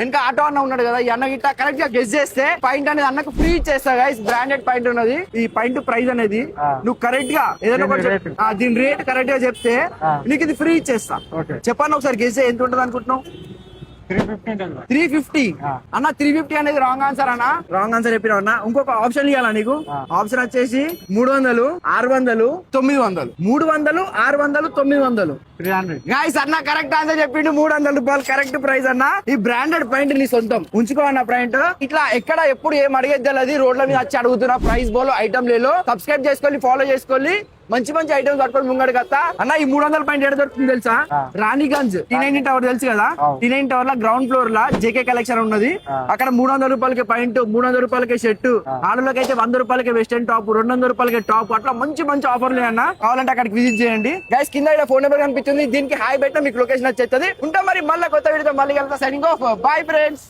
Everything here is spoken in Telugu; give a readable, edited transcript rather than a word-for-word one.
ఇంకా ఆటో అన్న ఉన్నాడు కదా, ఈ అన్న గిట్ట కరెక్ట్ గా గెస్ చేస్తే పాయింట్ అనేది అన్నకు ఫ్రీ ఇచ్చేస్తా గైస్. బ్రాండెడ్ పాయింట్ ఉన్నది ఈ పాయింట్ ప్రైస్ అనేది. నువ్వు కరెక్ట్ గా ఏదైనా దీని రేట్ కరెక్ట్ గా చెప్తే నీకు ఇది ఫ్రీ ఇచ్చేస్తా. చెప్పండి ఒకసారి గెస్ ఎంత ఉంటుంది అనుకుంటున్నావు? 350 అన్న. 350 అనేది రాంగ్ ఆన్సర్ అన్న. రాంగ్ ఆన్సర్ చెప్పినా అన్న. ఇంకొక ఆప్షన్ ఇవ్వాలా నీకు? ఆప్షన్ వచ్చేసి 300, 600, 900. 300, 600, 900. 300 గైస్. అన్న కరెక్ట్ ఆన్సర్ చెప్పిండు. 300 రూపాయలు కరెక్ట్ ప్రైస్ అన్న. ఈ బ్రాండెడ్ పాయింట్ నీ సొంతం ఉంచుకో అన్న. పాయింట్ ఇట్లా ఎక్కడ ఎప్పుడు ఏం అడిగేది అది రోడ్ల మీద వచ్చి అడుగుతున్నా. ప్రైస్ బోలో ఐటమ్ లేలో సబ్స్క్రైబ్ చేసుకోవాలి, ఫాలో చేసుకోవాలి. మంచి మంచి ఐటమ్స్ పట్టుకొని ముంగడు కదా అన్న. ఈ 300 పాయింట్ ఎక్కడ దొరుకుతుంది తెలుసా? రాణిగంజ్ T90 టవర్ తెలుసు కదా. T90 టవర్ లో గ్రౌండ్ ఫ్లోర్ లా జేకే కలెక్షన్ ఉన్నది. అక్కడ 300 రూపాయలకి పాయింట్, 300 రూపాయలకి షర్ట్, ఆడలోకి అయితే 100 రూపాయలకి వెస్టర్న్ టాప్, 200 రూపాయలకి టాప్. అట్లా మంచి మంచి ఆఫర్లు అన్న. కావాలంటే అక్కడికి విజిట్ చేయండి గైస్. కింద ఇక్కడ ఫోన్ నెంబర్ కనిపిస్తుంది, దీనికి హాయ్ పెట్టినా మీకు లొకేషన్ వచ్చేస్తుంది. ఉంటా మరి మళ్ళీ కొత్త వీడియోతో మళ్ళీ వెళ్తా. Signing off. Bye friends.